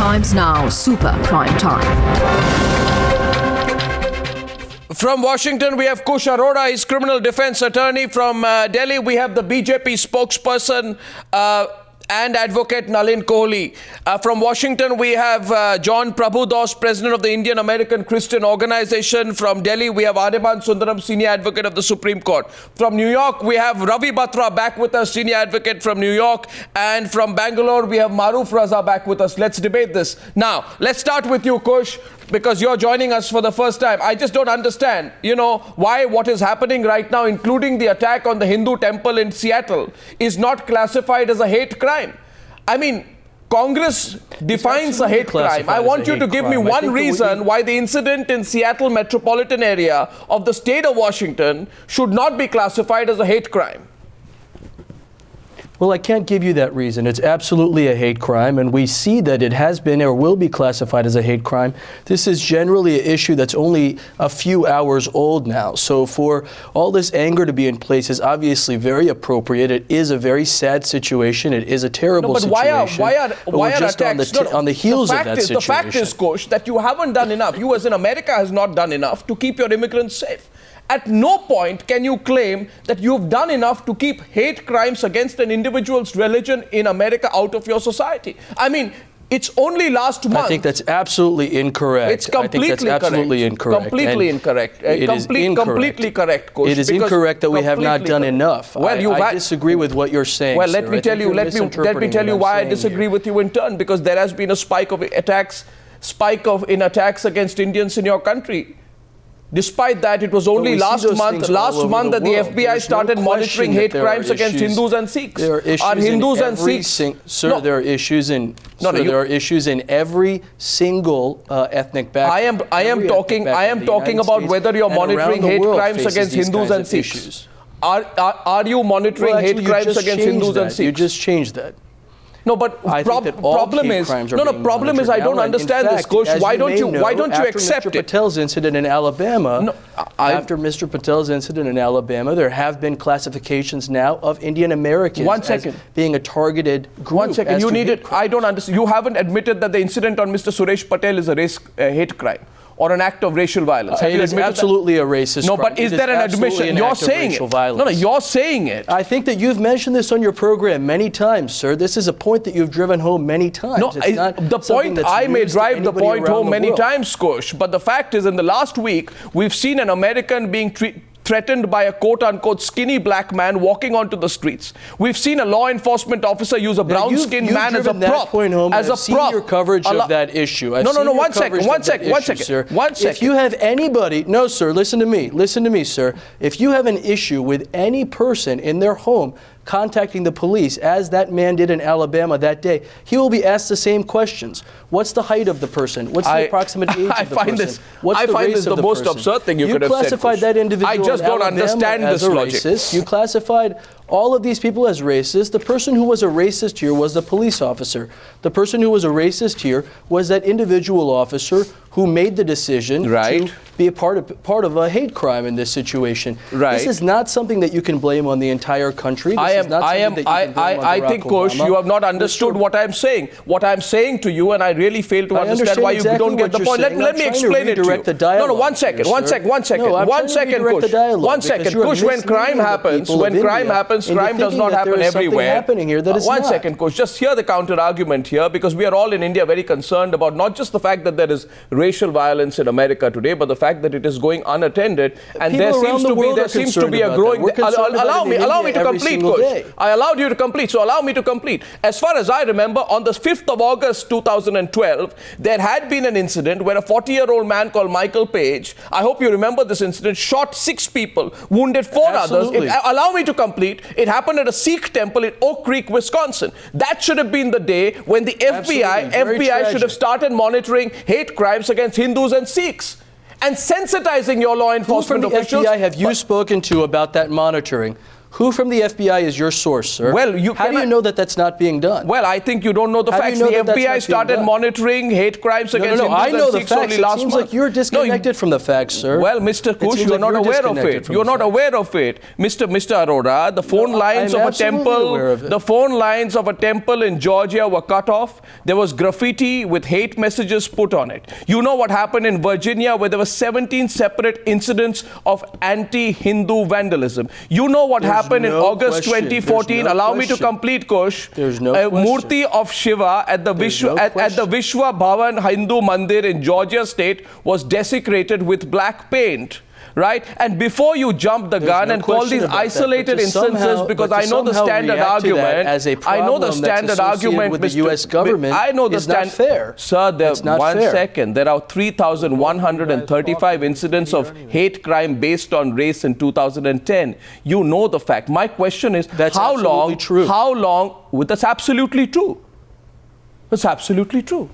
Times Now Super Prime Time. From Washington, we have Kush Arora, he's criminal defense attorney. From Delhi, we have the BJP spokesperson and advocate Nalin Kohli. From Washington, we have John Prabhudoss, president of the Indian American Christian Organization. From Delhi, we have Aryama Sundaram, senior advocate of the Supreme Court. From New York, we have Ravi Batra back with us, senior advocate from New York. And from Bangalore, we have Maroof Raza back with us. Let's debate this. Now, let's start with you, Kush, because you're joining us for the first time. I just don't understand, why what is happening right now, including the attack on the Hindu temple in Seattle, is not classified as a hate crime. I mean, Congress defines a hate crime. I want you to give me one reason why the incident in Seattle Metropolitan area of the state of Washington should not be classified as a hate crime. Well, I can't give you that reason. It's absolutely a hate crime, and we see that it has been or will be classified as a hate crime. This is generally an issue that's only a few hours old now. So for all this anger to be in place is obviously very appropriate. It is a very sad situation. It is a terrible situation. Why are just attacks on the heels of that situation? The fact is, Kush, that you haven't done enough. You as in America has not done enough to keep your immigrants safe. At no point can you claim that you've done enough to keep hate crimes against an individual's religion in America out of your society. I mean, it's only last month. I think that's absolutely incorrect. It's completely incorrect. Completely incorrect. Completely correct, Kush. It is incorrect that we have not done enough. Well, I disagree with what you're saying. Well, let me tell you why I disagree with you in turn, because there has been a spike in attacks against Indians in your country. Despite that, it was only last month that the FBI started monitoring hate crimes against Hindus and Sikhs. There are issues there are issues in every single ethnic background. I am talking about whether you're monitoring hate crimes against Hindus and Sikhs. Are you monitoring hate crimes against Hindus and Sikhs? You just changed that. No, but problem is I don't understand this, Kush. Why don't you accept it? After Mr. Patel's incident in Alabama, there have been classifications now of Indian Americans as being a targeted group. 1 second, you need it. I don't understand. You haven't admitted that the incident on Mr. Suresh Patel is a hate crime or an act of racial violence. It is absolutely a racist crime. No, but is there an admission? You're saying it. No, you're saying it. I think that you've mentioned this on your program many times, sir. This is a point that you've driven home many times. No, the point I may drive the point home many times, Kush, but the fact is in the last week, we've seen an American being threatened by a quote-unquote skinny black man walking onto the streets. We've seen a law enforcement officer use a brown-skinned man as a prop. I've seen your coverage of that issue. One second. If you have anybody, no, sir, listen to me, sir. If you have an issue with any person in their home contacting the police, as that man did in Alabama that day, he will be asked the same questions. What's the height of the person? What's the approximate age of the person? I find this the most absurd thing you could have said. You classified that individual I just don't understand this logic. Racist. You classified all of these people as racist. The person who was a racist here was the police officer. The person who was a racist here was that individual officer who made the decision to be a part of a hate crime in this situation. This is not something that you can blame on the entire country. I think, Kush, you have not understood what I'm saying. What I'm saying to you, and I really fail to understand why you don't get the point. Let me explain it to you. No, 1 second, Kush. 1 second, Kush. When crime happens, crime does not happen everywhere. 1 second, Kush. Just hear the counter argument here, because we are all in India very concerned about not just the fact that there is racial violence in America today, but the fact that it is going unattended, and there seems to be a growing. Allow me to complete, Kush. I allowed you to complete, so allow me to complete. As far as I remember, on the 5th of August 2012, there had been an incident where a 40-year-old man called Michael Page, I hope you remember this incident, shot 6 people, wounded 4 others. Allow me to complete. It happened at a Sikh temple in Oak Creek, Wisconsin. That should have been the day when the FBI should have started monitoring hate crimes against Hindus and Sikhs and sensitizing your law enforcement officials. Who from the FBI have you spoken to about that monitoring? Who from the FBI is your source, sir? Well, how do you know that that's not being done? Well, I think you don't know the facts. The FBI started monitoring hate crimes against Hindus I know the and Sikhs facts. only It last seems month. like you're disconnected from the facts, sir. Well, Mr. Kush, you're not aware of it. You're not aware of it. Mr. Arora, the phone lines of a temple, the phone lines of a temple in Georgia were cut off. There was graffiti with hate messages put on it. You know what happened in Virginia, where there were 17 separate incidents of anti-Hindu vandalism. You know what happened in August 2014. Allow me to complete, Kush. There's no a Murti of Shiva at the Vishwa Bhavan Hindu Mandir in Georgia state was desecrated with black paint. Right? And before you jump the gun and call these isolated instances, because I know the standard argument, I know the standard argument with the U.S. government is not fair. Sir, one second. There are 3,135 incidents of hate crime based on race in 2010. You know the fact. My question is, how long? That's absolutely true. That's absolutely true.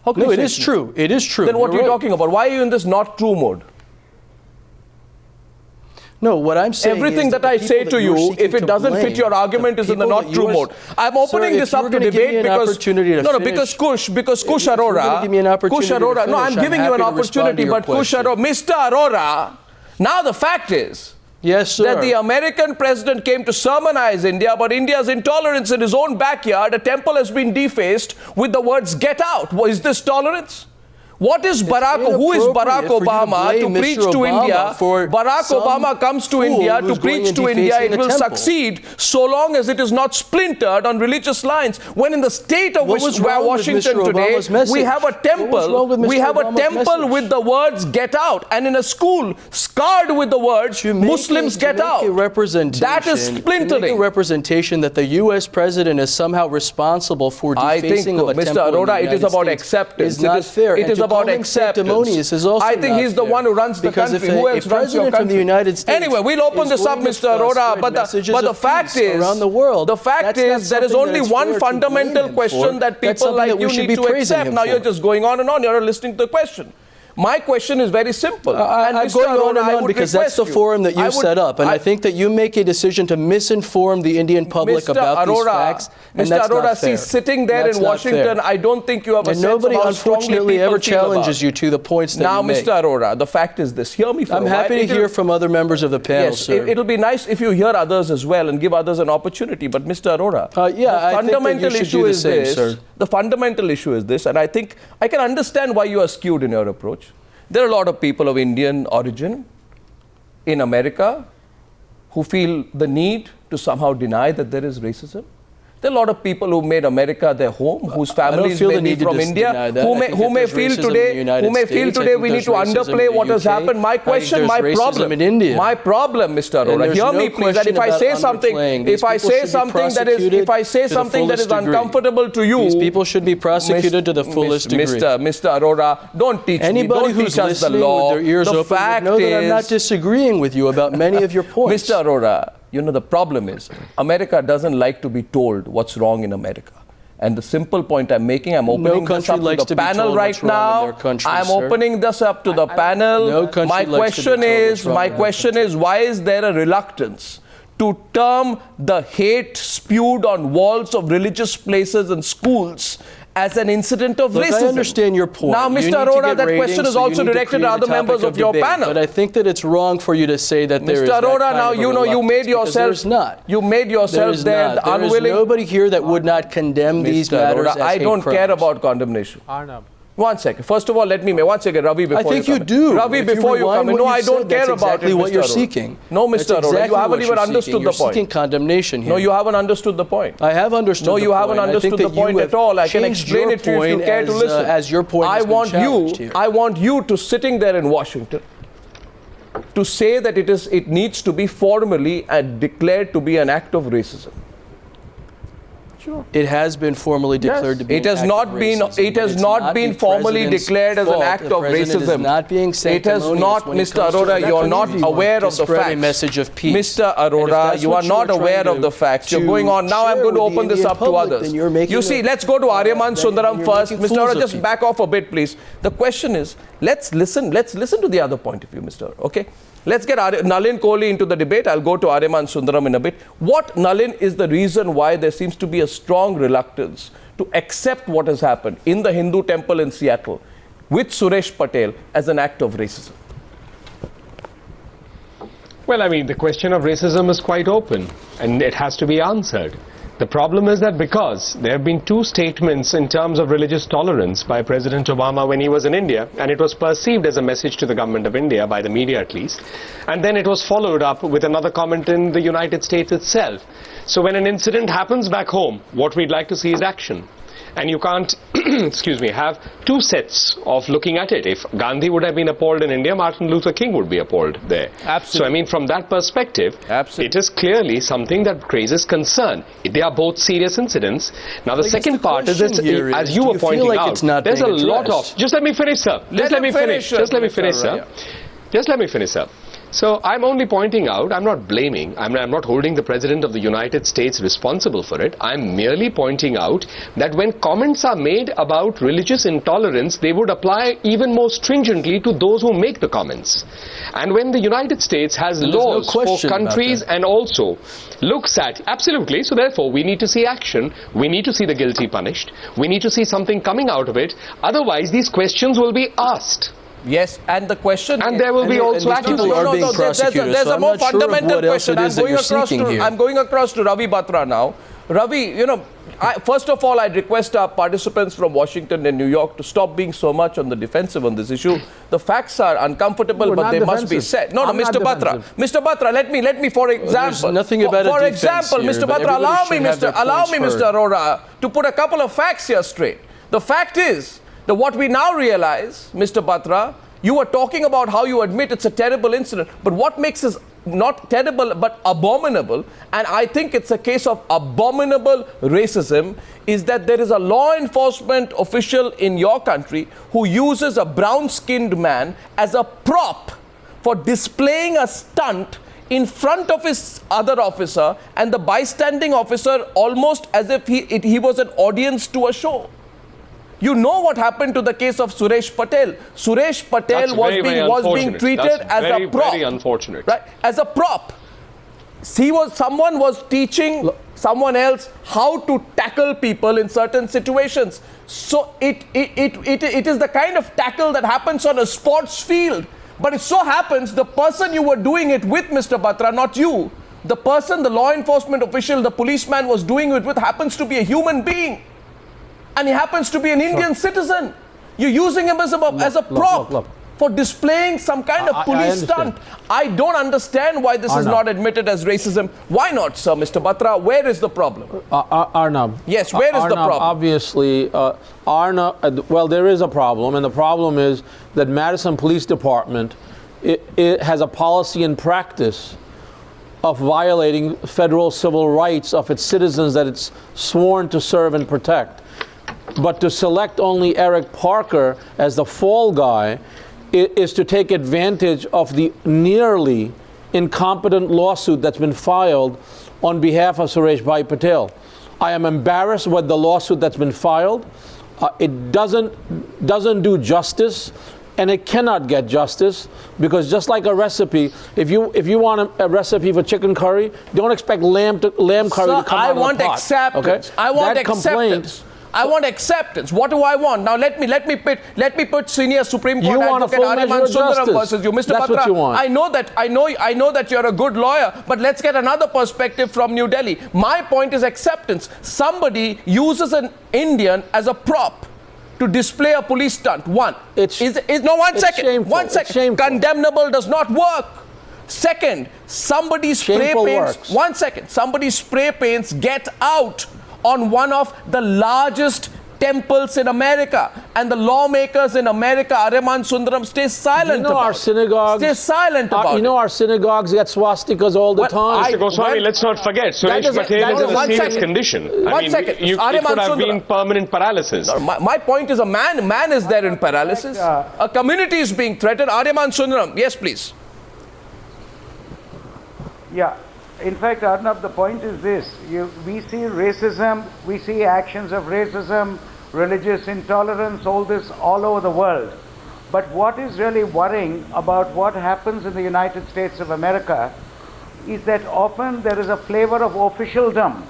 No, it is true. It is true. Then what are you talking about? Why are you in this not true mode? No, what I'm saying everything is that I say to you, if it doesn't fit your argument, is in the not true mode. I'm opening this up to debate because Kush Arora. No, I'm giving you an opportunity, but Kush Arora, Mr. Arora. Now the fact is, yes, sir, that the American president came to sermonize India, but India's intolerance in his own backyard, a temple has been defaced with the words "Get out." Is this tolerance? What is who is Barack Obama to preach to India? Barack Obama comes to India to preach to India. It will succeed so long as it is not splintered on religious lines. When in the state of Washington today, we have a temple. We have a temple with the words "Get out," and in a school scarred with the words "Muslims get out." That is splintering. A representation that the U.S. president is somehow responsible for defacing of a temple. Mr. Arora, it is about acceptance. It's not fair. It is about acceptance. I think he's the one who runs the country. Who else runs your country? From the United States anyway, we'll open this up, Mr. Arora. But the fact is, around the world, the fact is, there is only one fundamental question that people like you need to accept. Now you're just going on and on. You're not listening to the question. My question is very simple. I'm going on and on because that's the forum that you set up. And I think that you make a decision to misinform the Indian public about these facts. Mr. Arora, see, sitting there in Washington, I don't think you have a sense of how strongly people feel about it. Nobody unfortunately ever challenges you to the points that you make. Now, Mr. Arora, the fact is this. Hear me for a while. I'm happy to hear from other members of the panel, sir. It'll be nice if you hear others as well and give others an opportunity. But Mr. Arora, the fundamental issue is this. The fundamental issue is this, and I think I can understand why you are skewed in your approach. There are a lot of people of Indian origin in America who feel the need to somehow deny that there is racism. There are a lot of people who made America their home, whose families may be from India, who may feel today we need to underplay what has happened. My question, my problem, Mr. Arora, hear me please, that if I say something that is uncomfortable to you, these people should be prosecuted to the fullest degree. Mr. Arora, don't teach me, don't teach us the law. With their ears open would know that I'm not disagreeing with you about many of your points. Mr. Arora, you know, the problem is America doesn't like to be told what's wrong in America. And the simple point I'm making, I'm opening this up to the panel right now. I'm opening this up to the panel. My question is, why is there a reluctance to term the hate spewed on walls of religious places and schools as an incident of racism? I understand your point. Now, Mr. Arora, that question is also directed to other members of your panel. But I think that it's wrong for you to say that there is that kind of a reluctance. Mr. Arora, now you know you made yourself there unwilling. There's nobody here that would not condemn these matters as hate crimes. I don't care about condemnation. Arnab. One second. First of all, let me make one second, Ravi, before you come in. I think you do. Ravi, before you come in. No, I don't care about it, Mr. what you're seeking. No, Mr. Arora, you haven't even understood the point. You're seeking condemnation here. No, you haven't understood the point. I have understood the point. No, you haven't understood the point at all. I can explain it to you if you care to listen. As your point has been challenged here. I want you to sitting there in Washington to say that it needs to be formally declared to be an act of racism. Sure. It has been formally declared to be an act of racism. It has not been formally declared as an act of racism. It has not, Mr. Arora, you are not aware of the facts. A message of peace. Mr. Arora, you are not aware of the facts. You're going on. Now I'm going to open this up to others. You see, let's go to Aryama Sundaram first. Mr. Arora, just back off a bit, please. The question is, let's listen to the other point of view, Mr. Arora, okay? Let's get Nalin Kohli into the debate. I'll go to Aryama Sundaram in a bit. What, Nalin, is the reason why there seems to be a strong reluctance to accept what has happened in the Hindu temple in Seattle with Suresh Patel as an act of racism? Well, I mean, the question of racism is quite open and it has to be answered. The problem is that because there have been two statements in terms of religious tolerance by President Obama when he was in India, and it was perceived as a message to the government of India, by the media at least, and then it was followed up with another comment in the United States itself. So when an incident happens back home, what we'd like to see is action. And you can't, excuse me, have two sets of looking at it. If Gandhi would have been appalled in India, Martin Luther King would be appalled there. Absolutely. So I mean, from that perspective, it is clearly something that raises concern. They are both serious incidents. Now the second part is that, as you were pointing out, there's a lot of... Just let me finish, sir. Just let me finish, sir. Just let me finish, sir. So I'm only pointing out, I'm not blaming, I'm not holding the President of the United States responsible for it. I'm merely pointing out that when comments are made about religious intolerance, they would apply even more stringently to those who make the comments. And when the United States has laws for countries and also looks at, absolutely, so therefore we need to see action, we need to see the guilty punished, we need to see something coming out of it, otherwise these questions will be asked. Yes, and the question... And there will be also there's a more fundamental question. I'm going across to Ravi Batra now. Ravi, you know, first of all, I'd request our participants from Washington and New York to stop being so much on the defensive on this issue. The facts are uncomfortable, but they must be said. No, Mr. Batra. Mr. Batra, let me, for example... There's nothing about for example, Mr. Batra, allow me, Mr. Arora, to put a couple of facts here straight. The fact is, what we now realize, Mr. Batra, you were talking about how you admit it's a terrible incident, but what makes this not terrible but abominable, and I think it's a case of abominable racism, is that there is a law enforcement official in your country who uses a brown-skinned man as a prop for displaying a stunt in front of his other officer, and the bystanding officer almost as if he was an audience to a show. You know what happened to the case of Suresh Patel. Suresh Patel was being treated as a prop. Very unfortunate. Right? As a prop. Someone was teaching someone else how to tackle people in certain situations. So it is the kind of tackle that happens on a sports field. But it so happens the person you were doing it with, Mr. Batra, not you, the person, the law enforcement official, the policeman was doing it with happens to be a human being. And he happens to be an Indian citizen. You're using him as a prop for displaying some kind of police stunt. I don't understand why this is not admitted as racism. Why not, sir, Mr. Batra? Where is the problem? Arnab. Yes, where is the problem? Obviously, Arnab, well, there is a problem, and the problem is that Madison Police Department it has a policy and practice of violating federal civil rights of its citizens that it's sworn to serve and protect. But to select only Eric Parker as the fall guy is to take advantage of the nearly incompetent lawsuit that's been filed on behalf of Suresh Patel. I am embarrassed with the lawsuit that's been filed. It doesn't do justice, and it cannot get justice, because just like a recipe, if you want a recipe for chicken curry, don't expect lamb curry to come out of the pot. I want acceptance. Okay? I want acceptance. I want acceptance. What do I want? Now let me put senior Supreme Court Advocate Aryama Sundaram versus you, Mr. That's Batra. what you want. I know that you're a good lawyer, but let's get another perspective from New Delhi. My point is acceptance. Somebody uses an Indian as a prop to display a police stunt. One second. Condemnable does not work. Second, somebody spray paints. 1 second. Somebody spray paints "Get Out" on one of the largest temples in America, and the lawmakers in America, Aryama Sundaram, stay silent about our synagogues. Stay silent about You know our synagogues get swastikas all the time. Mr. Goswami, let's not forget, Suresh Patel is in a serious condition. It could have been permanent paralysis. No, my point is a man is there in paralysis. A community is being threatened. Aryama Sundaram, yes, please. Yeah. In fact, Arnab, the point is this. We see racism, we see actions of racism, religious intolerance, all this all over the world. But what is really worrying about what happens in the United States of America is that often there is a flavor of officialdom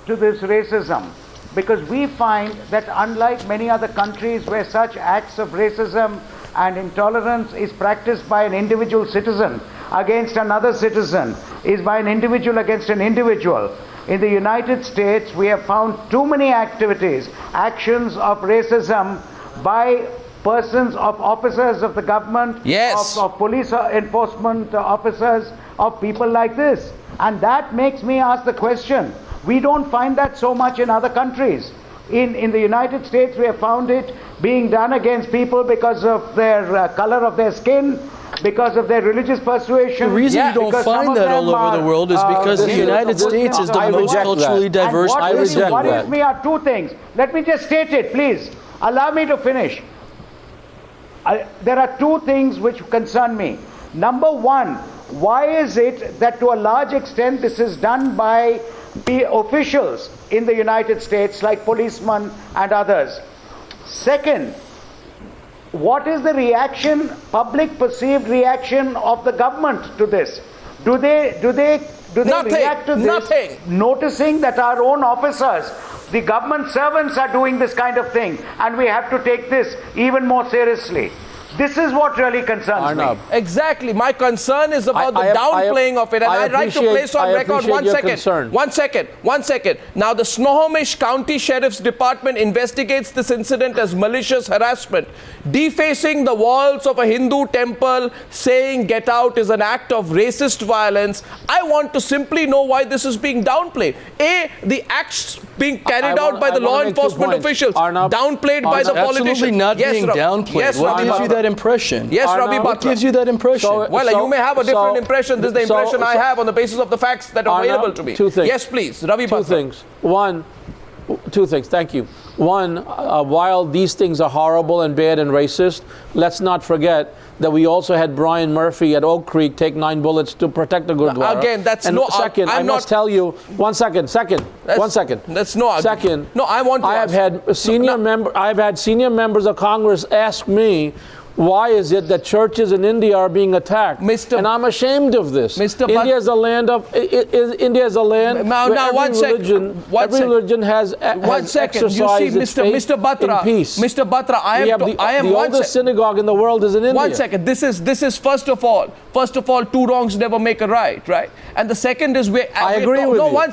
to this racism, because we find that unlike many other countries where such acts of racism and intolerance is practiced by an individual citizen against another citizen, is by an individual against an individual, in the United States we have found too many actions of racism by persons, of officers of the government, yes, of police enforcement officers, of people like this. And that makes me ask the question, we don't find that so much in other countries. In the United States we have found it being done against people because of their color of their skin, because of their religious persuasion. The reason you don't find that all over the world is because the United States is the most culturally diverse place in the world. What worries me are two things. Let me just state it, please. Allow me to finish. There are two things which concern me. Number one, why is it that to a large extent this is done by officials in the United States like policemen and others? Second, what is the reaction, public perceived reaction of the government to this? Do they react to this, noticing that our own officers, the government servants, are doing this kind of thing, and we have to take this even more seriously? This is what really concerns me. Exactly. My concern is about the downplaying of it. And I'd like to place on record one second. Now, the Snohomish County Sheriff's Department investigates this incident as malicious harassment. Defacing the walls of a Hindu temple, saying "get out" is an act of racist violence. I want to simply know why this is being downplayed. A, the acts being carried out by the law enforcement officials, downplayed by the politicians. Absolutely not being downplayed. Yes, what gives you that impression? Yes, Ravi Batra. What gives you that impression? You may have a different impression. This is the impression I have on the basis of the facts that are available to me. Two things. Yes, please, Ravi Batra. Two things. Thank you. One, while these things are horrible and bad and racist, let's not forget that we also had Brian Murphy at Oak Creek take 9 bullets to protect the Gurdwara. Again, that's and no. Second, I must tell you. 1 second. One second. That's no. Second. No, I want to. I have had senior members of Congress ask me, why is it that churches in India are being attacked? And I'm ashamed of this. India is a land of. India is a land where every religion has exercised its faith in peace. Mr. Batra, the oldest synagogue in the world is in India. 1 second. This is first of all, two wrongs never make a right? And the second is where I agree with you. 1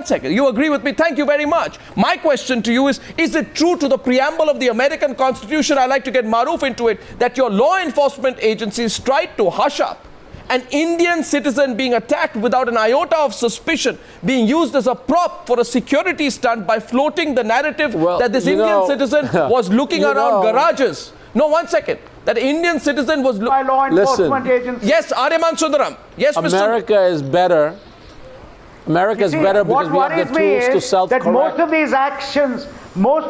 second. You agree with me? Thank you very much. My question to you is it true to the preamble of the American Constitution? I'd like to get Maroof into it, that your law enforcement agencies tried to hush up an Indian citizen being attacked without an iota of suspicion, being used as a prop for a security stunt by floating the narrative that this Indian citizen was looking around garages. No, 1 second. That Indian citizen was by law enforcement agencies. Yes, Aryama Sundaram. Yes, America is better. America is better because we have the tools to self-correct. That most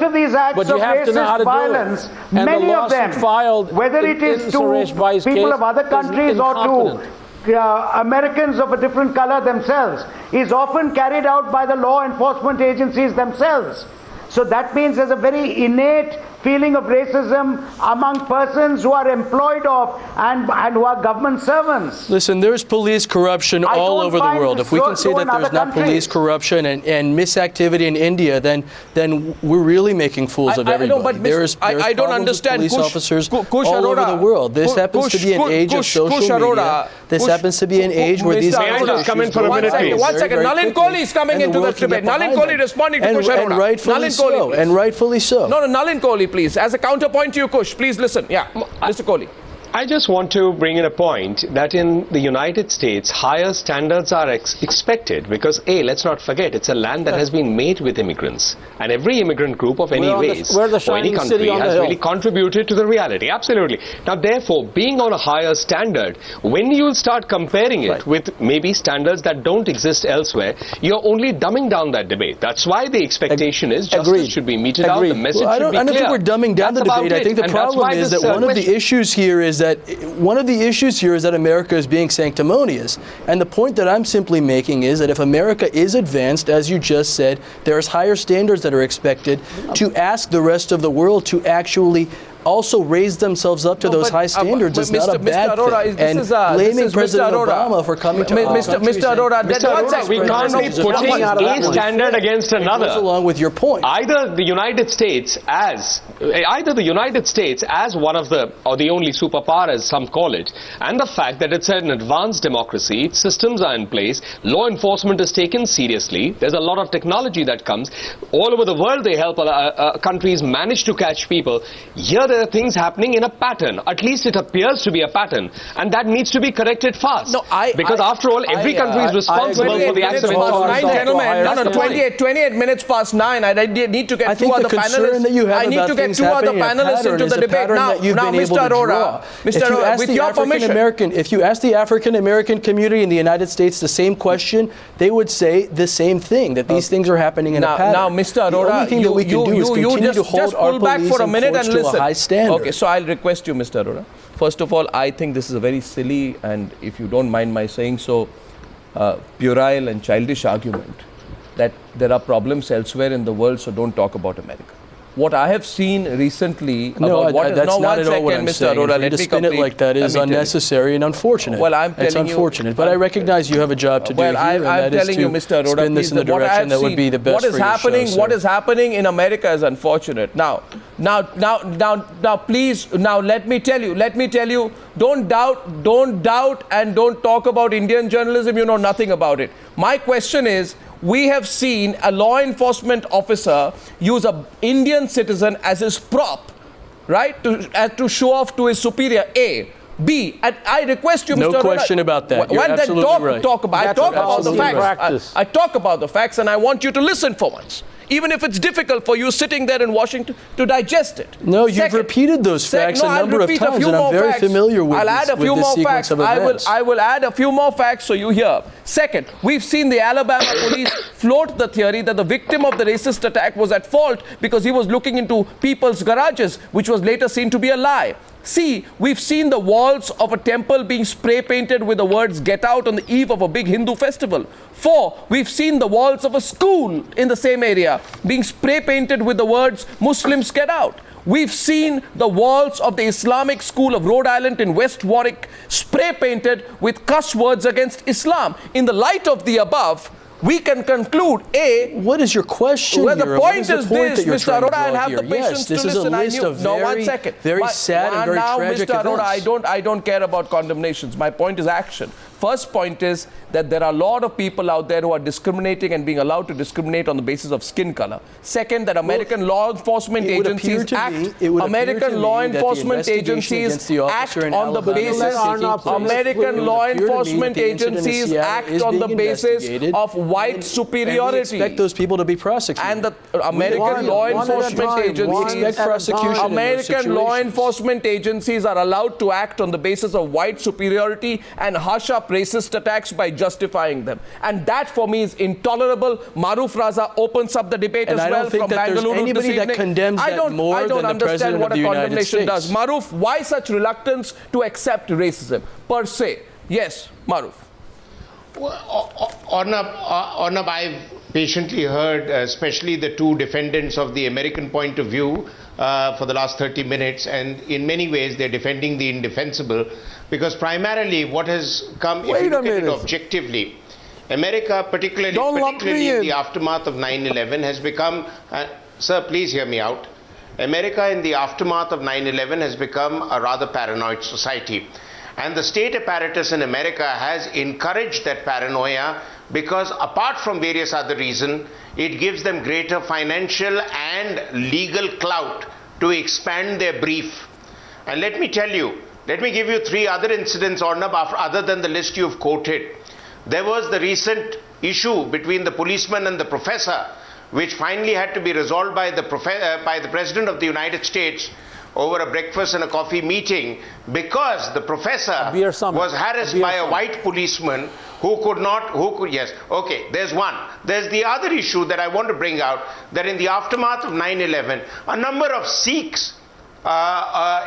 of these acts of racist violence, many of them, whether it is to people of other countries or to Americans of a different color themselves, is often carried out by the law enforcement agencies themselves. So that means there's a very innate feeling of racism among persons who are employed of and who are government servants. Listen, there's police corruption all over the world. If we can say that there's not police corruption and misactivity in India, then we're really making fools of everybody. But there's I don't understand police officers all over the world. This happens to be an age of social media. This happens to be an age where these May I just come in for a minute, please? 1 second. Nalin Kohli is coming into the debate. Nalin Kohli responding to Kush Arora. And rightfully so. No, Nalin Kohli, please. As a counterpoint to you, Kush, please listen. Yeah, Mr. Kohli. I just want to bring in a point that in the United States, higher standards are expected because, A, let's not forget, it's a land that has been made with immigrants. And every immigrant group of any race or any country has really contributed to the reality. Absolutely. Now, therefore, being on a higher standard, when you start comparing it with maybe standards that don't exist elsewhere, you're only dumbing down that debate. That's why the expectation is justice should be meted out, the message should be clear. I don't think we're dumbing down the debate. I think the problem is that one of the issues here is that America is being sanctimonious. And the point that I'm simply making is that if America is advanced, as you just said, there's higher standards that are expected to ask the rest of the world to actually also raised themselves up to those high standards is not a bad thing. And blaming President Obama for coming to power. Mr. Arora, we can't be putting a standard against another. Goes along with your point. Either the United States as one of the, or the only superpower as some call it, and the fact that it's an advanced democracy, its systems are in place, law enforcement is taken seriously, there's a lot of technology that comes. All over the world they help countries manage to catch people. Here there are things happening in a pattern. At least it appears to be a pattern. And that needs to be corrected fast. Because after all, every country is responsible for the acts of gentlemen, 28 minutes past 9. I need to get two other panelists. I need to get two other panelists into the debate. Now, Mr. Arora, with your permission. If you ask the African American community in the United States the same question, they would say the same thing, that these things are happening in a pattern. Now, Mr. Arora, the only thing that we can do is continue to hold our pull back for a minute and listen. To a high standard. Okay, so I'll request you, Mr. Arora. First of all, I think this is a very silly, and if you don't mind my saying so, puerile and childish argument that there are problems elsewhere in the world, so don't talk about America. What I have seen recently about what is that's not at all what I'm saying. Arora, let me to spin it like that is unnecessary and unfortunate. Well, I'm telling it's unfortunate, but I recognize you have a job to do here, I'm telling you, Mr. Arora, spin this in the direction that would be the best for your show, what is happening in America is unfortunate. Now, please, let me tell you, don't doubt and don't talk about Indian journalism. You know nothing about it. My question is, we have seen a law enforcement officer use an Indian citizen as his prop, right, to show off to his superior. A. B. And I request you, Mr. Arora. No question about that. You're absolutely right. I talk about the facts. I talk about the facts, and I want you to listen for once. Even if it's difficult for you sitting there in Washington to digest it. No, you've repeated those facts a number of times, and I'm very familiar with this sequence of events. I will add a few more facts so you hear. Second, we've seen the Alabama police float the theory that the victim of the racist attack was at fault because he was looking into people's garages, which was later seen to be a lie. C, we've seen the walls of a temple being spray painted with the words "Get Out" on the eve of a big Hindu festival. 4, we've seen the walls of a school in the same area being spray painted with the words "Muslims Get Out." We've seen the walls of the Islamic School of Rhode Island in West Warwick spray painted with cuss words against Islam. In the light of the above, we can conclude, A... What is your question Well, here? the point is this, Mr. Arora, I'll have the Yes, patience this to is a listen. list of very sad and very tragic Mr. Arora, events. I don't care about condemnations. My point is action. First point is that there are a lot of people out there who are discriminating and being allowed to discriminate on the basis of skin color. Second, that American law enforcement agencies act on the basis on the basis of white superiority. We expect those people to be prosecuted. And the American law enforcement agencies are allowed to act on the basis of white superiority and hush up racist attacks by justifying them. And that for me is intolerable. Maroof Raza opens up the debate as well from Bangalore this evening. That condemns that more than the President of the United States. Does. Maroof, why such reluctance to accept racism per se? Yes, Maroof. Arnab, I've patiently heard, especially the two defendants of the American point of view for the last 30 minutes, and in many ways they're defending the indefensible, because primarily what has come, if you look at it objectively, America, particularly in the aftermath of 9/11, has become, sir, please hear me out. America in the aftermath of 9/11 has become a rather paranoid society. And the state apparatus in America has encouraged that paranoia because, apart from various other reasons, it gives them greater financial and legal clout to expand their brief. And let me tell you, let me give you 3 other incidents, Arnab, other than the list you've quoted. There was the recent issue between the policeman and the professor, which finally had to be resolved by the President of the United States over a breakfast and a coffee meeting, because the professor was harassed by a white policeman yes, okay, there's one. There's the other issue that I want to bring out, that in the aftermath of 9/11, a number of Sikhs,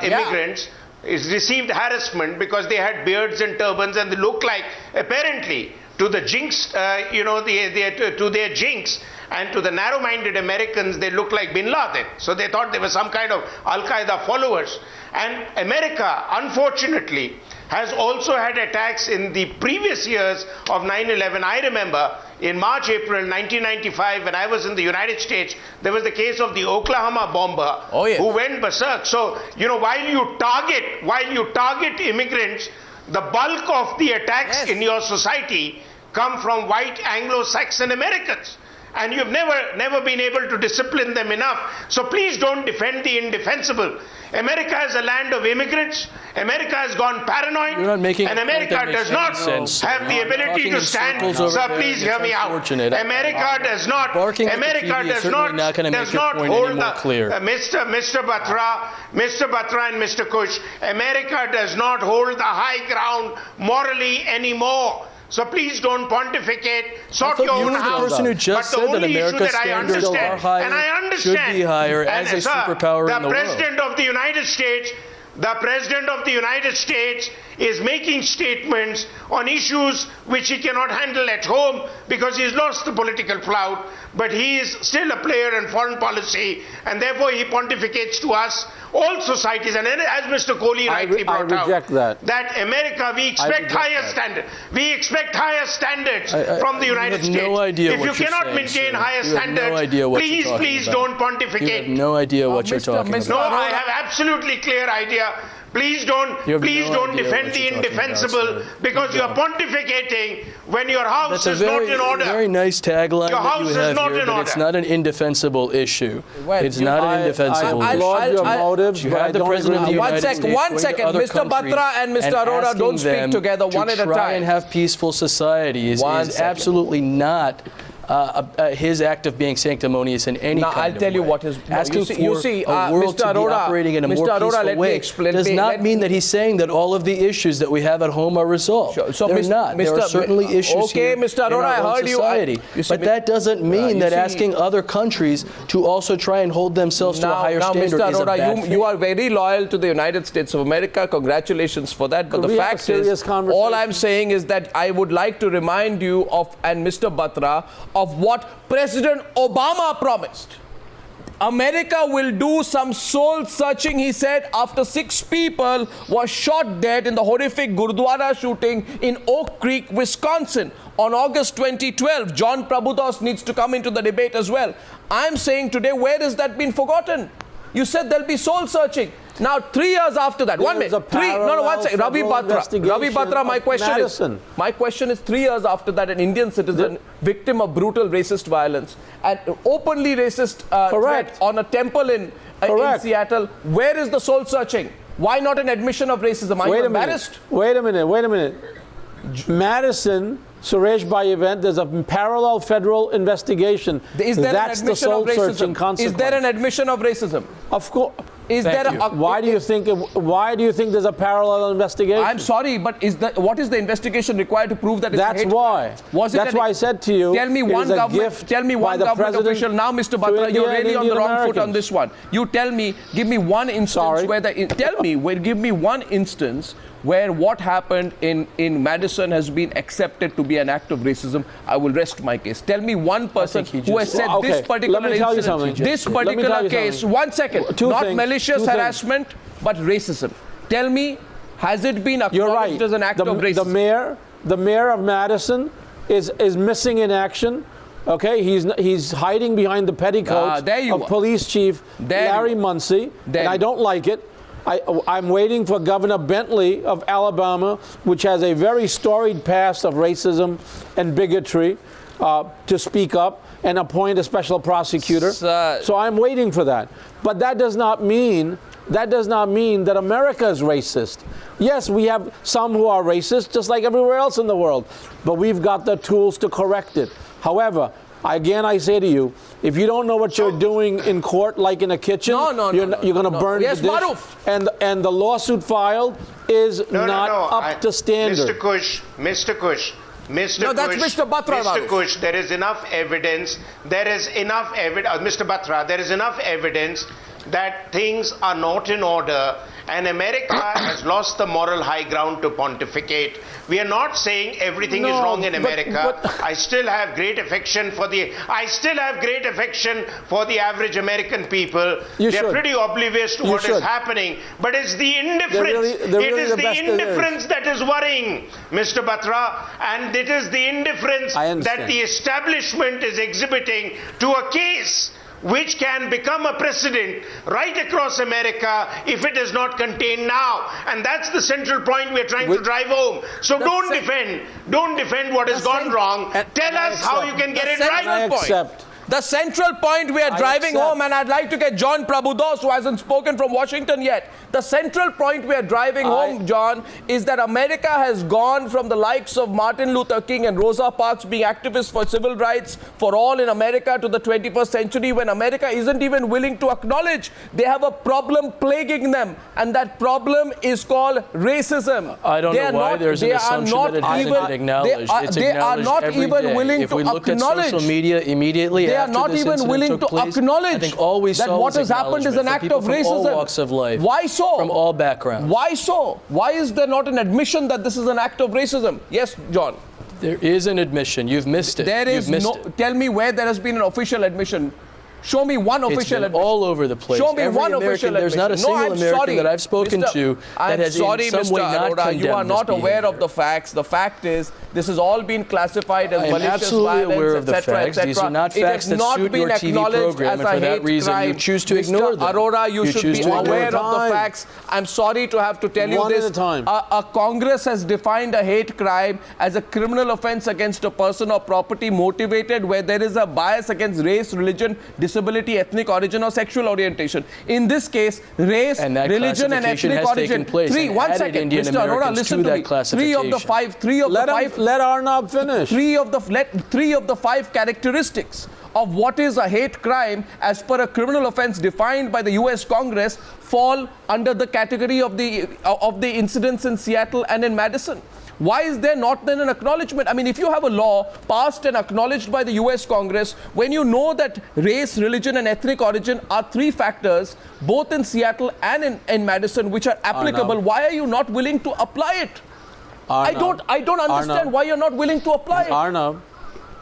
immigrants, received harassment because they had beards and turbans and they looked like, apparently, to the jinx, to their jinx, And to the narrow-minded Americans, they looked like Bin Laden. So they thought they were some kind of Al-Qaeda followers. And America, unfortunately, has also had attacks in the previous years of 9/11. I remember in March, April 1995, when I was in the United States, there was the case of the Oklahoma bomber who went berserk. So, you know, while you target immigrants, the bulk of the attacks in your society come from white Anglo-Saxon Americans. And you've never been able to discipline them enough. So please don't defend the indefensible. America is a land of immigrants. America has gone paranoid. And America does not have the ability to stand. Sir, please hear me out. America does not hold the Mr. Batra and Mr. Kush. America does not hold the high ground morally anymore. So please don't pontificate, sort your own house. The person who just said that America's standards are higher, should be higher as a superpower in the world. The President of the United States is making statements on issues which he cannot handle at home because he's lost the political clout, but he is still a player in foreign policy, and therefore he pontificates to us, all societies, and as Mr. Kohli rightly brought out, that America, we expect higher standards. We expect higher standards from the United States. No idea if what you you're cannot saying, maintain sir. higher standards, please don't pontificate. You have no idea what you're talking about. No, I have absolutely clear idea. Please don't defend the indefensible because you are pontificating when your house is not in order. That's a very nice tagline that you have here, but it's not an indefensible issue. It's not an indefensible issue. I applaud your motives, you have the President of the United States one second. Mr. Batra and Mr. Arora don't speak together one at a time. To try and have peaceful societies is absolutely not his act of being sanctimonious in any kind of way. I'll tell you what is... Asking for a world to be operating in a more peaceful way does not mean that he's saying that all of the issues that we have at home are resolved. They're not. There are certainly issues here in our own society. But that doesn't mean that asking other countries to also try and hold themselves to a higher standard is a bad thing. You are very loyal to the United States of America. Congratulations for that. But the fact is, all I'm saying is that I would like to remind you of, and Mr. Batra, of what President Obama promised. America will do some soul searching, he said, after 6 people were shot dead in the horrific Gurdwara shooting in Oak Creek, Wisconsin on August 2012. John Prabhudoss needs to come into the debate as well. I'm saying today, where has that been forgotten? You said there'll be soul searching. Now, 3 years after that, 1 minute, 1 second, Ravi Batra, my question is 3 years after that, an Indian citizen, victim of brutal racist violence, and openly racist threat on a temple in Seattle. Where is the soul searching? Why not an admission of racism? Are you embarrassed? Wait a minute. Madison, Suresh event, there's a parallel federal investigation. Is there an admission of racism? Is there an admission of racism? Of course. Why do you think there's a parallel investigation? I'm sorry, but what is the investigation required to prove that it's That's why. That's why I said to you. Tell me one government official. Now, Mr. Batra, you're really on the wrong foot on this one. You tell me, give me one instance give me one instance where what happened in Madison has been accepted to be an act of racism. I will rest my case. Tell me one person who has said this particular incident, this particular case, 1 second, not malicious harassment, but racism. Tell me, has it been acknowledged as an act of racism? The mayor of Madison is missing in action. Okay, he's hiding behind the petticoats of Police Chief Larry Muncie, and I don't like it. I'm waiting for Governor Bentley of Alabama, which has a very storied past of racism and bigotry, to speak up and appoint a special prosecutor. So I'm waiting for that. But that does not mean that America is racist. Yes, we have some who are racist, just like everywhere else in the world, but we've got the tools to correct it. However, again, I say to you, if you don't know what you're doing in court, like in a kitchen, you're going to burn the dish. Maroof. And the lawsuit filed is not up to standard. Mr. Kush. That's Mr. Batra. Mr. Kush, there is enough evidence. Mr. Batra, there is enough evidence that things are not in order and America has lost the moral high ground to pontificate. We are not saying everything is wrong in America. I still have great affection for the average American people. They're pretty oblivious to what is happening, but it's the indifference. It is the indifference that is worrying, Mr. Batra, and it is the indifference that the establishment is exhibiting to a case which can become a precedent right across America if it is not contained now. And that's the central point we're trying to drive home. So don't defend what has gone wrong. Tell us how you can get it right. The central point we are driving home, and I'd like to get John Prabhudoss, who hasn't spoken from Washington yet. The central point we are driving home, John, is that America has gone from the likes of Martin Luther King and Rosa Parks being activists for civil rights for all in America to the 21st century, when America isn't even willing to acknowledge they have a problem plaguing them, and that problem is called racism. I don't know why there's an assumption that it hasn't been acknowledged. They are not even willing to acknowledge. If we look at social media immediately, they are not even willing to acknowledge that what has happened is an act of racism. From all walks of life. Why so? From all backgrounds. Why so? Why is there not an admission that this is an act of racism? Yes, John. There is an admission. You've missed it. There is no. Tell me where there has been an official admission. Show me one official admission. All over the place. Show me one official admission. There's not a single American that I've spoken to that has in some way not condemned you are not aware of the facts. The fact is, this has all been classified as malicious violence, etc. These are not facts that suit your TV program, and for that reason you choose to ignore them. Arora, you should be aware of the facts. I'm sorry to have to tell you this. A Congress has defined a hate crime as a criminal offense against a person or property motivated where there is a bias against race, religion, disability, ethnic origin or sexual orientation. In this case, race, religion and ethnic origin. One second, Mr. Arora, listen to me. Let Arnab finish. Three of the five characteristics of what is a hate crime as per a criminal offense defined by the US Congress fall under the category of the incidents in Seattle and in Madison. Why is there not then an acknowledgement? I mean, if you have a law passed and acknowledged by the US Congress, when you know that race, religion and ethnic origin are three factors, both in Seattle and in Madison, which are applicable, why are you not willing to apply it? I don't understand why you're not willing to apply it. Arnab.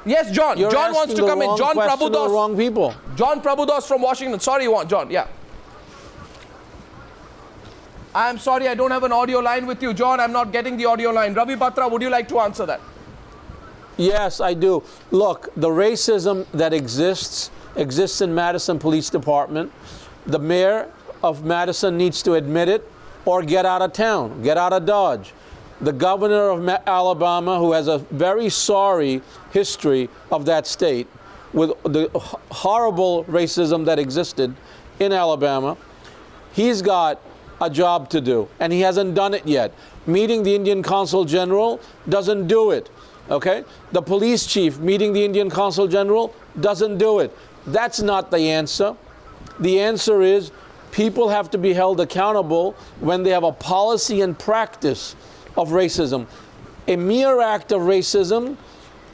Yes, John. John wants to come in. John Prabhudoss. Wrong people. John Prabhudoss from Washington. Sorry, John. Yeah. I'm sorry, I don't have an audio line with you. John, I'm not getting the audio line. Ravi Batra, would you like to answer that? Yes, I do. Look, the racism that exists in Madison Police Department. The mayor of Madison needs to admit it or get out of town, get out of Dodge. The governor of Alabama, who has a very sorry history of that state with the horrible racism that existed in Alabama, he's got a job to do, and he hasn't done it yet. Meeting the Indian Consul General doesn't do it, okay? The police chief meeting the Indian Consul General doesn't do it. That's not the answer. The answer is people have to be held accountable when they have a policy and practice of racism. A mere act of racism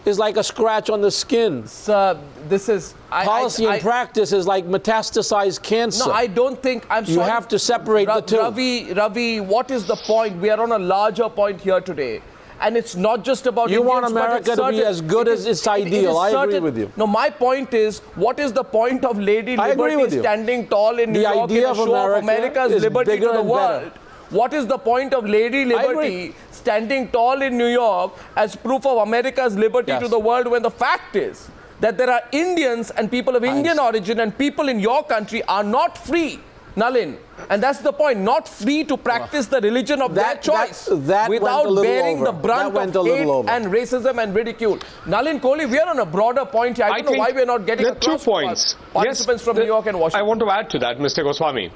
is like a scratch on the skin. Sir, this is... Policy and practice is like metastasized cancer. No, I don't think... I'm sorry. You have to separate the two. Ravi, what is the point? We are on a larger point here today. And it's not just about you Indians, want America to be as good as its ideal. I agree with you. No, my point is, what is the point of Lady Liberty standing tall in New York in a show of America's liberty to the world? What is the point of Lady Liberty standing tall in New York as proof of America's liberty to the world, when the fact is that there are Indians and people of Indian origin and people in your country are not free, Nalin. And that's the point, not free to practice the religion of their choice without bearing the brunt of hate and racism and ridicule. Nalin Kohli, we are on a broader point here. I don't know why we're not getting across 2 points. Participants from New York and Washington. I want to add to that, Mr. Goswami.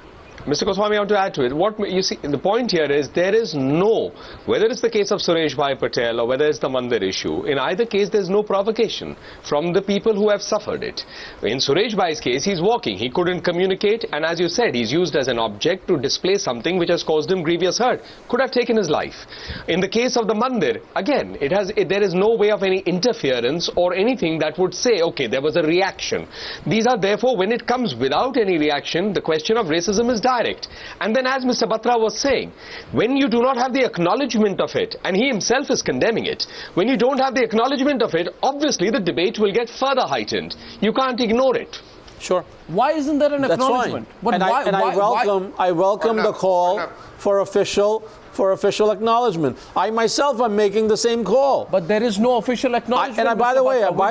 Mr. Goswami, I want to add to it. What you see, the point here is there is no, whether it's the case of Suresh Patel or whether it's the Mandir issue, in either case there's no provocation from the people who have suffered it. In Suresh Bhai's case, he's walking, he couldn't communicate, and as you said, he's used as an object to display something which has caused him grievous hurt. Could have taken his life. In the case of the Mandir, again, there is no way of any interference or anything that would say, okay, there was a reaction. These are therefore, when it comes without any reaction, the question of racism is done. indirect. And then as Mr. Batra was saying, when you do not have the acknowledgement of it, and he himself is condemning it, when you don't have the acknowledgement of it, obviously the debate will get further heightened. You can't ignore it. Sure. Why isn't there an acknowledgement? But I welcome the call for official acknowledgement. I myself am making the same call. But there is no official acknowledgement. By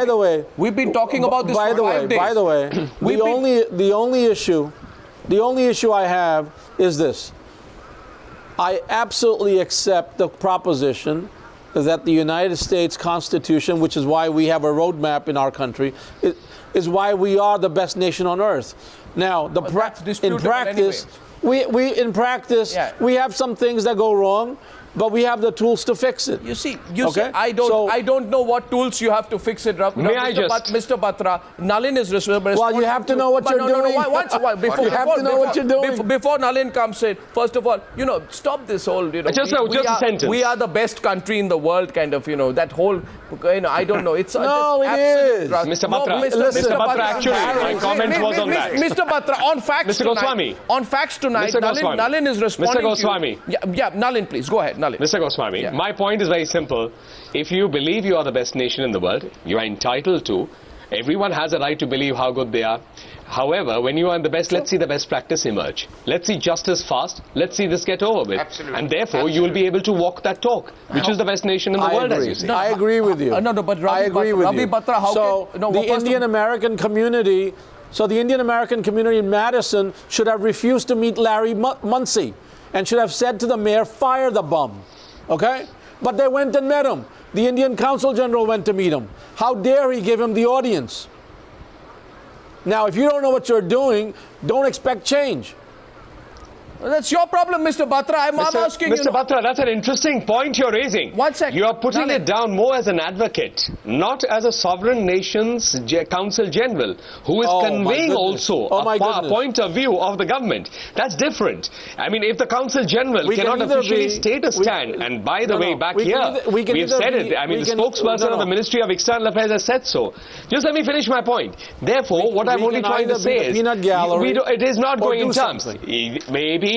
the way, we've been talking about this for 5 days. By the way, the only issue I have is this. I absolutely accept the proposition that the United States Constitution, which is why we have a roadmap in our country, is why we are the best nation on earth. Now, in practice, we have some things that go wrong, but we have the tools to fix it. You see, I don't know what tools you have to fix it. Mr. Batra, Nalin is responsible. Well, you have to know what you're doing. Before Nalin comes in, first of all, stop this whole, just a sentence. We are the best country in the world, kind of, that whole, I don't know. It's no, it is. Mr. Batra, Mr. Batra, actually, my comment was on that. Mr. Batra, on facts Mr. Goswami. On facts tonight, Nalin is responding. Mr. Goswami. Yeah, Nalin, please, go ahead. Nalin. Mr. Goswami, my point is very simple. If you believe you are the best nation in the world, you are entitled to. Everyone has a right to believe how good they are. However, when you are the best, let's see the best practice emerge. Let's see justice fast. Let's see this get over with. Absolutely. And therefore, you will be able to walk that talk, which is the best nation in the world, as you say. I agree with you. But Ravi Batra, how can... the Indian American community... So the Indian American community in Madison should have refused to meet Larry Muncie and should have said to the mayor, fire the bum. Okay? But they went and met him. The Indian Consul General went to meet him. How dare he give him the audience? Now, if you don't know what you're doing, don't expect change. Well, that's your problem, Mr. Batra. I'm asking you. Mr. Batra, that's an interesting point you're raising. 1 second. You are putting it down more as an advocate, not as a sovereign nation's Counsel General, who is conveying also a point of view of the government. That's different. I mean, if the Counsel General cannot officially state a stand, and by the way, back here, we have said it. I mean, the spokesperson of the Ministry of External Affairs has said so. Just let me finish my point. Therefore, what I'm only trying to say is, it is not going in terms. Maybe.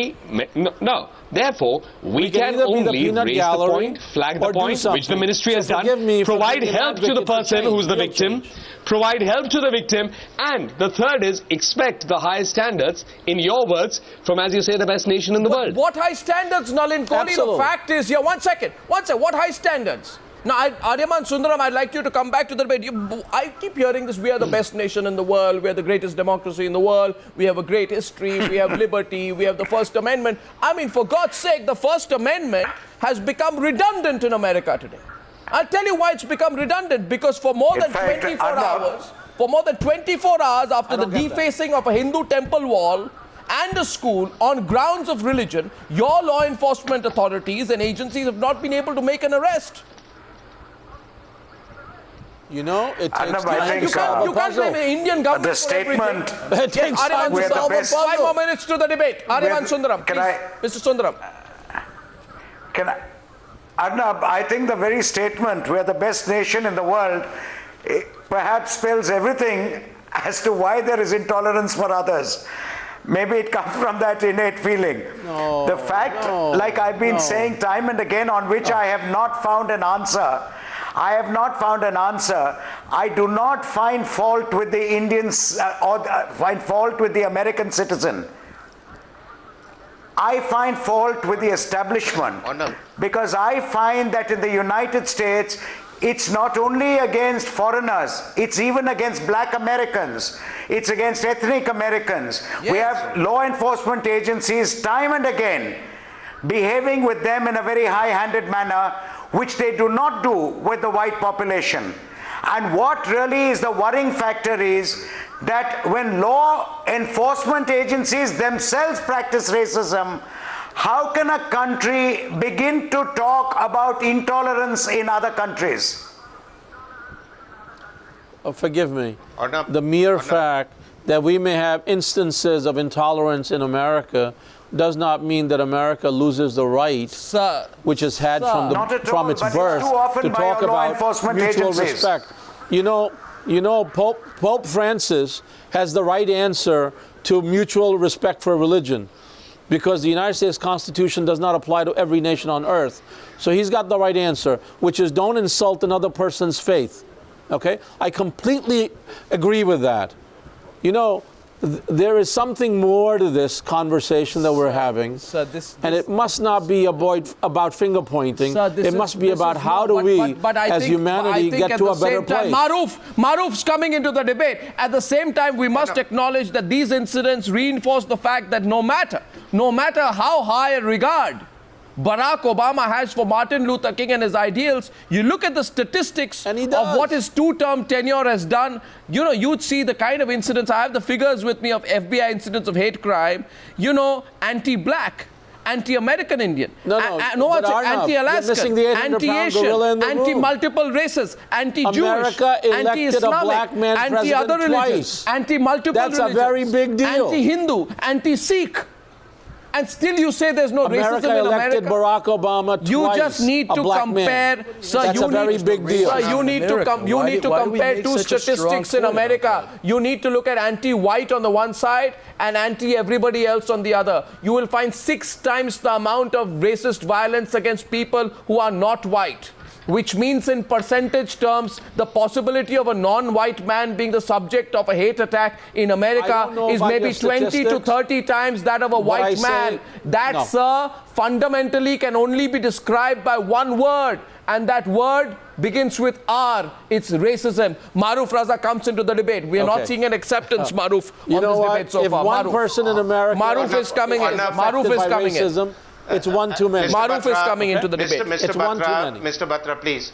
No. Therefore, we can only raise the point, flag the point, which the ministry has done, provide help to the person who's the victim, provide help to the victim, and the third is expect the highest standards, in your words, from, as you say, the best nation in the world. What high standards, Nalin Kohli? The fact is, 1 second, what high standards? Now, Aryama Sundaram, I'd like you to come back to the debate. I keep hearing this, we are the best nation in the world, we are the greatest democracy in the world, we have a great history, we have liberty, we have the First Amendment. I mean, for God's sake, the First Amendment has become redundant in America today. I'll tell you why it's become redundant, because for more than 24 hours after the defacing of a Hindu temple wall and a school on grounds of religion, your law enforcement authorities and agencies have not been able to make an arrest. It takes time. You can't blame the Indian government the statement. For everything. Yes, 5 more minutes to the debate. Aryama Sundaram, Mr. Sundaram. Arnab, I think the very statement, we're the best nation in the world, perhaps spells everything as to why there is intolerance for others. Maybe it comes from that innate feeling. The fact, like I've been saying time and again, on which I have not found an answer. I do not find fault with the Indians or find fault with the American citizen. I find fault with the establishment, because I find that in the United States, it's not only against foreigners, it's even against black Americans, it's against ethnic Americans. Yes. We have law enforcement agencies time and again behaving with them in a very high-handed manner, which they do not do with the white population. And what really is the worrying factor is that when law enforcement agencies themselves practice racism, how can a country begin to talk about intolerance in other countries? Forgive me. The mere fact that we may have instances of intolerance in America does not mean that America loses the right, which it's had from its birth, to talk about mutual respect. You know, Pope Francis has the right answer to mutual respect for religion. because the United States Constitution does not apply to every nation on earth. So he's got the right answer, which is don't insult another person's faith. Okay? I completely agree with that. You know, there is something more to this conversation that we're having, and it must not be about finger pointing. It must be about how do we, as humanity, get to a better place. Maroof's coming into the debate. At the same time, we must acknowledge that these incidents reinforce the fact that no matter how high a regard Barack Obama has for Martin Luther King and his ideals, you look at the statistics of what his two-term tenure has done, you know, you'd see the kind of incidents. I have the figures with me of FBI incidents of hate crime, you know, anti-black, anti-American Indian, anti-Alaskan, anti-Asian, anti-multiple races, anti-Jewish, anti-Islamic, anti-other religions, anti-multiple religions. That's a very big deal. Anti-Hindu, anti-Sikh. And still you say there's no racism in America. Elected Barack Obama twice. You just need to compare, sir. That's a very big deal. Sir, you need to compare two statistics in America. You need to look at anti-white on the one side and anti-everybody else on the other. You will find 6 times the amount of racist violence against people who are not white, which means in percentage terms, the possibility of a non-white man being the subject of a hate attack in America is maybe 20 to 30 times that of a white man. That, sir, fundamentally can only be described by one word, and that word begins with R. It's racism. Maroof Raza comes into the debate. We are not seeing an acceptance, Maroof, on this debate so far. If one person in America is coming in. Maroof is coming in. It's one too many. Maroof is coming into the debate. Mr. Batra, please.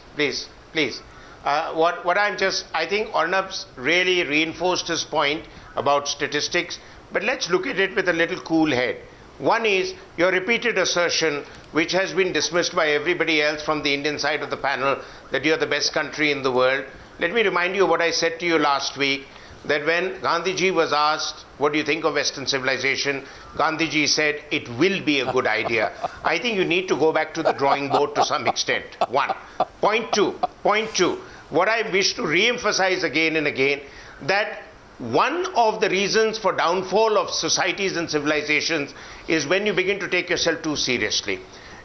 I think Arnab's really reinforced his point about statistics, but let's look at it with a little cool head. One is your repeated assertion, which has been dismissed by everybody else from the Indian side of the panel, that you're the best country in the world. Let me remind you what I said to you last week, that when Gandhiji was asked, what do you think of Western civilization? Gandhiji said, it will be a good idea. I think you need to go back to the drawing board to some extent. One. Point two, what I wish to re-emphasize again and again, that one of the reasons for downfall of societies and civilizations is when you begin to take yourself too seriously.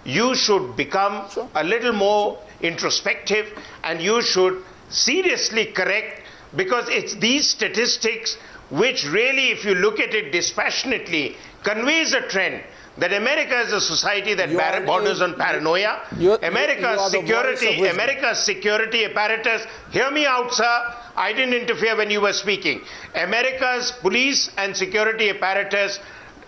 You should become a little more introspective, and you should seriously correct, because it's these statistics which really, if you look at it dispassionately, conveys a trend that America is a society that borders on paranoia. America's security apparatus, hear me out, sir, I didn't interfere when you were speaking. America's police and security apparatus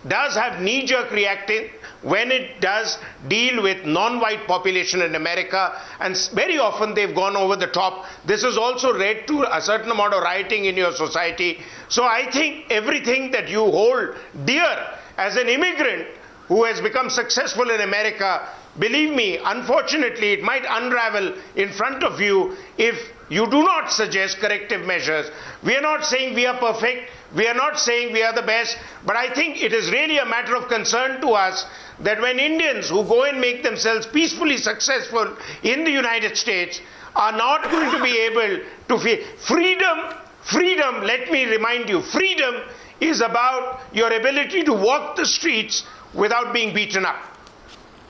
does have knee-jerk reacting when it does deal with non-white population in America, and very often they've gone over the top. This has also led to a certain amount of rioting in your society. So I think everything that you hold dear as an immigrant who has become successful in America, believe me, unfortunately, it might unravel in front of you if you do not suggest corrective measures. We are not saying we are perfect. We are not saying we are the best. But I think it is really a matter of concern to us that when Indians who go and make themselves peacefully successful in the United States are not going to be able to feel freedom, let me remind you, freedom is about your ability to walk the streets without being beaten up.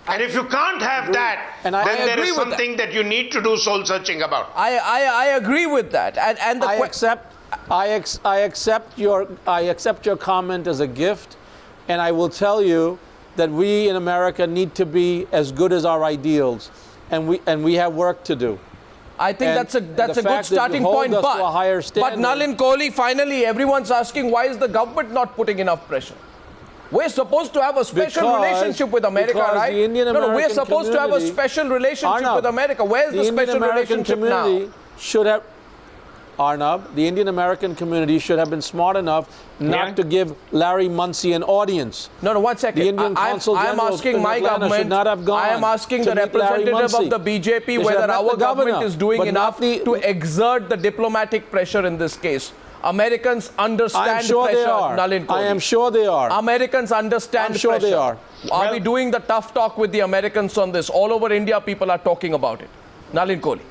And if you can't have that, then there is something that you need to do soul searching about. I agree with that. And the I accept your comment as a gift, and I will tell you that we in America need to be as good as our ideals, and we have work to do. I think that's a good starting point. But Nalin Kohli, finally, everyone's asking, why is the government not putting enough pressure? We're supposed to have a special relationship with America, right? We're supposed to have a special relationship with America. Where's the special relationship now? Arnab, the Indian American community should have been smart enough not to give Larry Muncie an audience. No, 1 second. The Indian Consul General I'm asking my government, I am asking the representative of the BJP whether our government is doing enough to exert the diplomatic pressure in this case. Americans understand pressure, Nalin Kohli. I am sure they are. Americans understand pressure. I'm sure they are. Are we doing the tough talk with the Americans on this? All over India, people are talking about it. Nalin Kohli.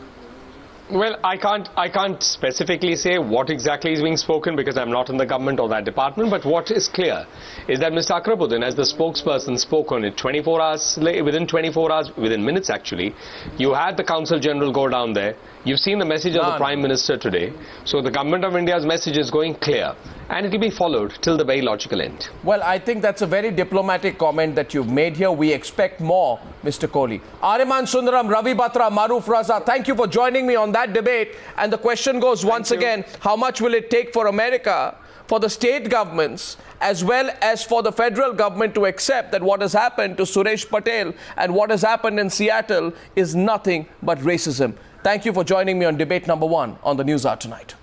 Well, I can't specifically say what exactly is being spoken because I'm not in the government or that department, but what is clear is that Mr. Akrabuddin, as the spokesperson, spoke on it 24 hours, within 24 hours, within minutes actually. You had the Consul General go down there. You've seen the message of the Prime Minister today. So the Government of India's message is going clear, and it will be followed till the very logical end. Well, I think that's a very diplomatic comment that you've made here. We expect more, Mr. Kohli. Aryama Sundaram, Ravi Batra, Maroof Raza, thank you for joining me on that debate. And the question goes once again, how much will it take for America, for the state governments, as well as for the federal government to accept that what has happened to Suresh Patel and what has happened in Seattle is nothing but racism? Thank you for joining me on debate number 1 on the Newshour tonight.